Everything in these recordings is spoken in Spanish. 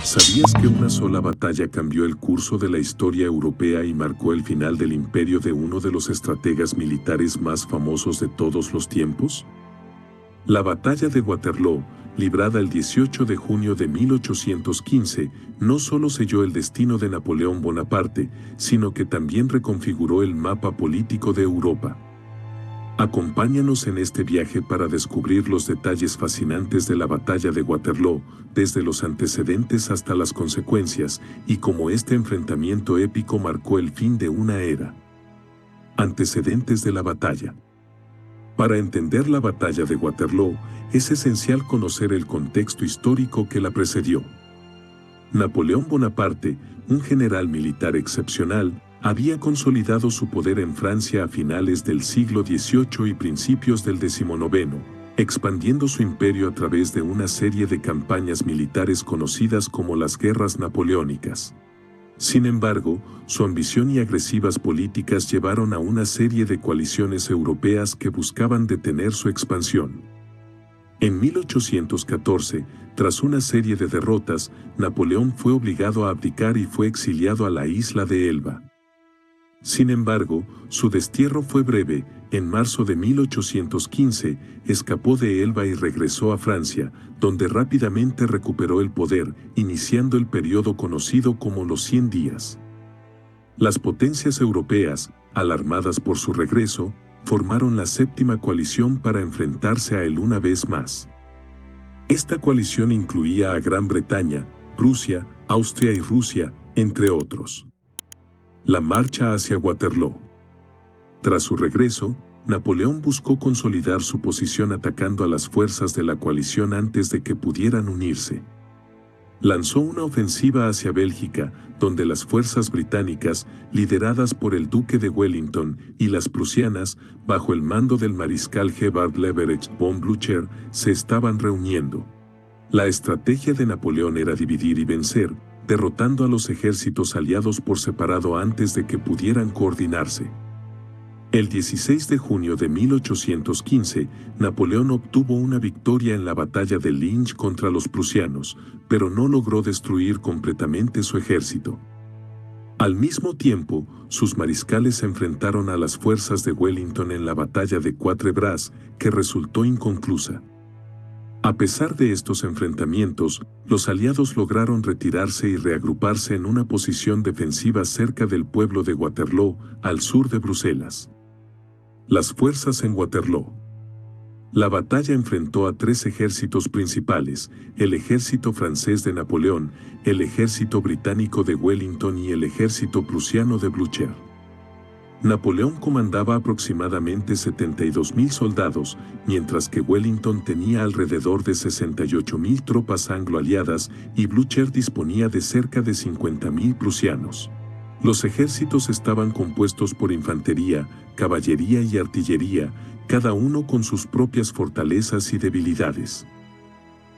¿Sabías que una sola batalla cambió el curso de la historia europea y marcó el final del imperio de uno de los estrategas militares más famosos de todos los tiempos? La batalla de Waterloo, librada el 18 de junio de 1815, no solo selló el destino de Napoleón Bonaparte, sino que también reconfiguró el mapa político de Europa. Acompáñanos en este viaje para descubrir los detalles fascinantes de la batalla de Waterloo, desde los antecedentes hasta las consecuencias, y cómo este enfrentamiento épico marcó el fin de una era. Antecedentes de la batalla. Para entender la batalla de Waterloo, es esencial conocer el contexto histórico que la precedió. Napoleón Bonaparte, un general militar excepcional, había consolidado su poder en Francia a finales del siglo XVIII y principios del XIX, expandiendo su imperio a través de una serie de campañas militares conocidas como las Guerras Napoleónicas. Sin embargo, su ambición y agresivas políticas llevaron a una serie de coaliciones europeas que buscaban detener su expansión. En 1814, tras una serie de derrotas, Napoleón fue obligado a abdicar y fue exiliado a la isla de Elba. Sin embargo, su destierro fue breve. En marzo de 1815, escapó de Elba y regresó a Francia, donde rápidamente recuperó el poder, iniciando el periodo conocido como los 100 días. Las potencias europeas, alarmadas por su regreso, formaron la séptima coalición para enfrentarse a él una vez más. Esta coalición incluía a Gran Bretaña, Prusia, Austria y Rusia, entre otros. La marcha hacia Waterloo. Tras su regreso, Napoleón buscó consolidar su posición atacando a las fuerzas de la coalición antes de que pudieran unirse. Lanzó una ofensiva hacia Bélgica, donde las fuerzas británicas, lideradas por el duque de Wellington, y las prusianas, bajo el mando del mariscal Gebhard Leberecht von Blücher, se estaban reuniendo. La estrategia de Napoleón era dividir y vencer, derrotando a los ejércitos aliados por separado antes de que pudieran coordinarse. El 16 de junio de 1815, Napoleón obtuvo una victoria en la batalla de Lynch contra los prusianos, pero no logró destruir completamente su ejército. Al mismo tiempo, sus mariscales se enfrentaron a las fuerzas de Wellington en la batalla de Quatre Bras, que resultó inconclusa. A pesar de estos enfrentamientos, los aliados lograron retirarse y reagruparse en una posición defensiva cerca del pueblo de Waterloo, al sur de Bruselas. Las fuerzas en Waterloo. La batalla enfrentó a tres ejércitos principales: el ejército francés de Napoleón, el ejército británico de Wellington y el ejército prusiano de Blücher. Napoleón comandaba aproximadamente 72.000 soldados, mientras que Wellington tenía alrededor de 68.000 tropas anglo-aliadas y Blücher disponía de cerca de 50.000 prusianos. Los ejércitos estaban compuestos por infantería, caballería y artillería, cada uno con sus propias fortalezas y debilidades.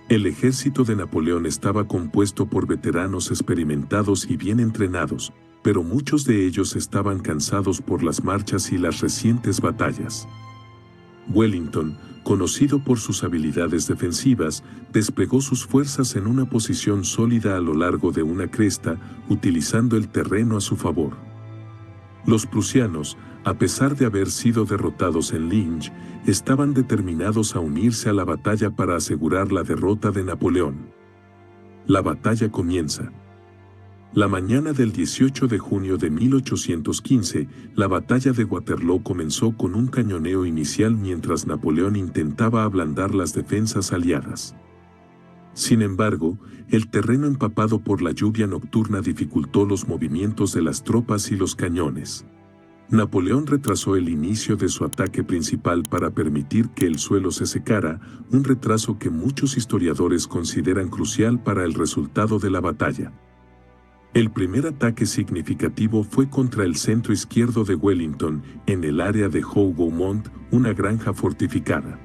El ejército de Napoleón estaba compuesto por veteranos experimentados y bien entrenados, pero muchos de ellos estaban cansados por las marchas y las recientes batallas. Wellington, conocido por sus habilidades defensivas, desplegó sus fuerzas en una posición sólida a lo largo de una cresta, utilizando el terreno a su favor. Los prusianos, a pesar de haber sido derrotados en Lynch, estaban determinados a unirse a la batalla para asegurar la derrota de Napoleón. La batalla comienza. La mañana del 18 de junio de 1815, la batalla de Waterloo comenzó con un cañoneo inicial mientras Napoleón intentaba ablandar las defensas aliadas. Sin embargo, el terreno empapado por la lluvia nocturna dificultó los movimientos de las tropas y los cañones. Napoleón retrasó el inicio de su ataque principal para permitir que el suelo se secara, un retraso que muchos historiadores consideran crucial para el resultado de la batalla. El primer ataque significativo fue contra el centro izquierdo de Wellington, en el área de Hougoumont, una granja fortificada.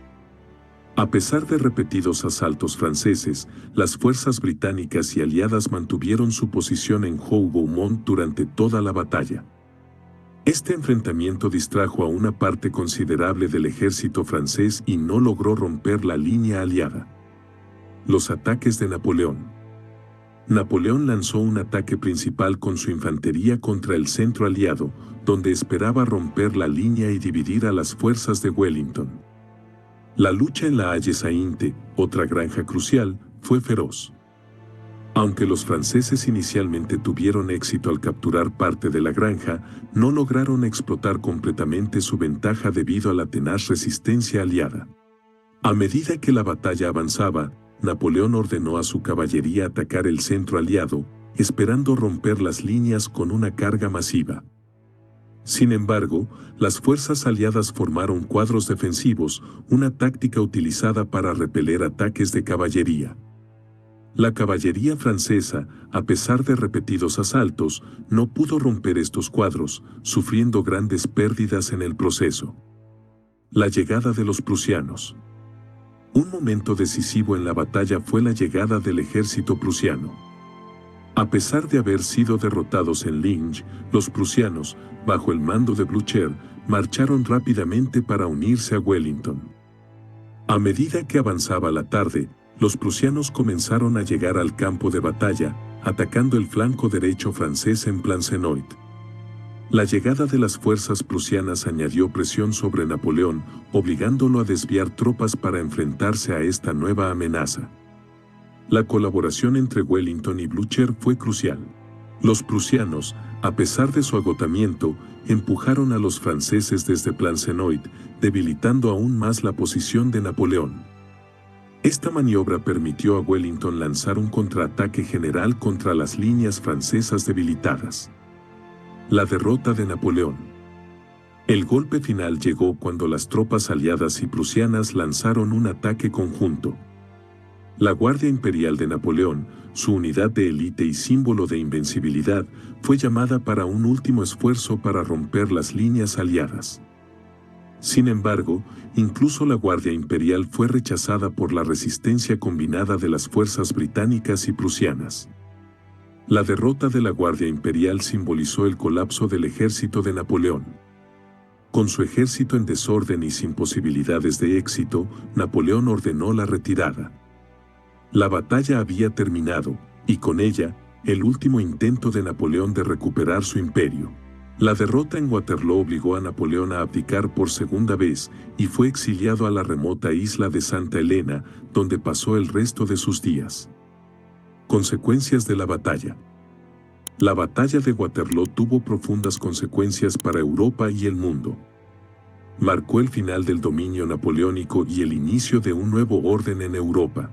A pesar de repetidos asaltos franceses, las fuerzas británicas y aliadas mantuvieron su posición en Hougoumont durante toda la batalla. Este enfrentamiento distrajo a una parte considerable del ejército francés y no logró romper la línea aliada. Los ataques de Napoleón. Napoleón lanzó un ataque principal con su infantería contra el centro aliado, donde esperaba romper la línea y dividir a las fuerzas de Wellington. La lucha en la Haie Sainte, otra granja crucial, fue feroz. Aunque los franceses inicialmente tuvieron éxito al capturar parte de la granja, no lograron explotar completamente su ventaja debido a la tenaz resistencia aliada. A medida que la batalla avanzaba, Napoleón ordenó a su caballería atacar el centro aliado, esperando romper las líneas con una carga masiva. Sin embargo, las fuerzas aliadas formaron cuadros defensivos, una táctica utilizada para repeler ataques de caballería. La caballería francesa, a pesar de repetidos asaltos, no pudo romper estos cuadros, sufriendo grandes pérdidas en el proceso. La llegada de los prusianos. Un momento decisivo en la batalla fue la llegada del ejército prusiano. A pesar de haber sido derrotados en Linge, los prusianos, bajo el mando de Blücher, marcharon rápidamente para unirse a Wellington. A medida que avanzaba la tarde, los prusianos comenzaron a llegar al campo de batalla, atacando el flanco derecho francés en Plancenoit. La llegada de las fuerzas prusianas añadió presión sobre Napoleón, obligándolo a desviar tropas para enfrentarse a esta nueva amenaza. La colaboración entre Wellington y Blücher fue crucial. Los prusianos, a pesar de su agotamiento, empujaron a los franceses desde Plancenoit, debilitando aún más la posición de Napoleón. Esta maniobra permitió a Wellington lanzar un contraataque general contra las líneas francesas debilitadas. La derrota de Napoleón. El golpe final llegó cuando las tropas aliadas y prusianas lanzaron un ataque conjunto. La Guardia Imperial de Napoleón, su unidad de élite y símbolo de invencibilidad, fue llamada para un último esfuerzo para romper las líneas aliadas. Sin embargo, incluso la Guardia Imperial fue rechazada por la resistencia combinada de las fuerzas británicas y prusianas. La derrota de la Guardia Imperial simbolizó el colapso del ejército de Napoleón. Con su ejército en desorden y sin posibilidades de éxito, Napoleón ordenó la retirada. La batalla había terminado, y con ella, el último intento de Napoleón de recuperar su imperio. La derrota en Waterloo obligó a Napoleón a abdicar por segunda vez, y fue exiliado a la remota isla de Santa Elena, donde pasó el resto de sus días. Consecuencias de la batalla. La batalla de Waterloo tuvo profundas consecuencias para Europa y el mundo. Marcó el final del dominio napoleónico y el inicio de un nuevo orden en Europa.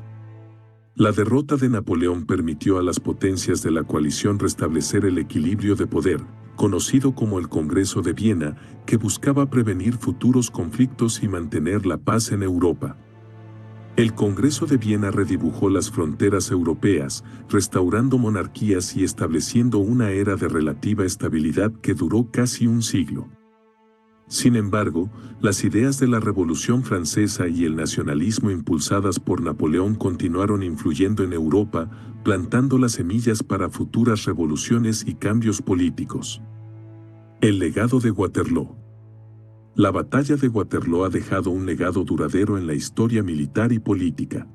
La derrota de Napoleón permitió a las potencias de la coalición restablecer el equilibrio de poder, conocido como el Congreso de Viena, que buscaba prevenir futuros conflictos y mantener la paz en Europa. El Congreso de Viena redibujó las fronteras europeas, restaurando monarquías y estableciendo una era de relativa estabilidad que duró casi un siglo. Sin embargo, las ideas de la Revolución Francesa y el nacionalismo impulsadas por Napoleón continuaron influyendo en Europa, plantando las semillas para futuras revoluciones y cambios políticos. El legado de Waterloo. La batalla de Waterloo ha dejado un legado duradero en la historia militar y política.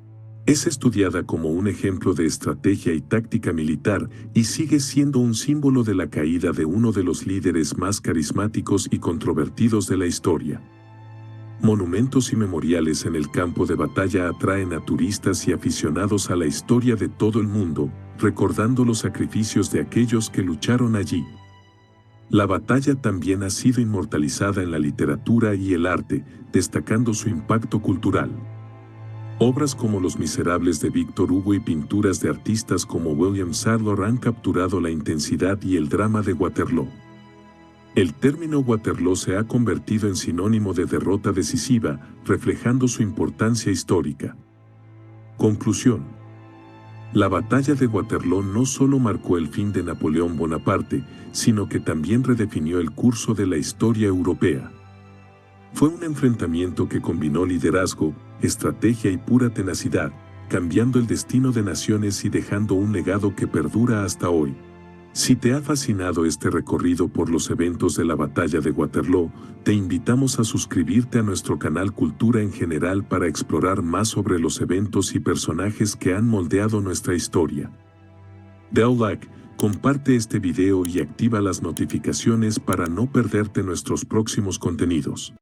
Es estudiada como un ejemplo de estrategia y táctica militar y sigue siendo un símbolo de la caída de uno de los líderes más carismáticos y controvertidos de la historia. Monumentos y memoriales en el campo de batalla atraen a turistas y aficionados a la historia de todo el mundo, recordando los sacrificios de aquellos que lucharon allí. La batalla también ha sido inmortalizada en la literatura y el arte, destacando su impacto cultural. Obras como Los Miserables de Víctor Hugo y pinturas de artistas como William Sadler han capturado la intensidad y el drama de Waterloo. El término Waterloo se ha convertido en sinónimo de derrota decisiva, reflejando su importancia histórica. Conclusión. La batalla de Waterloo no solo marcó el fin de Napoleón Bonaparte, sino que también redefinió el curso de la historia europea. Fue un enfrentamiento que combinó liderazgo, estrategia y pura tenacidad, cambiando el destino de naciones y dejando un legado que perdura hasta hoy. Si te ha fascinado este recorrido por los eventos de la batalla de Waterloo, te invitamos a suscribirte a nuestro canal Cultura en General para explorar más sobre los eventos y personajes que han moldeado nuestra historia. Da un like, comparte este video y activa las notificaciones para no perderte nuestros próximos contenidos.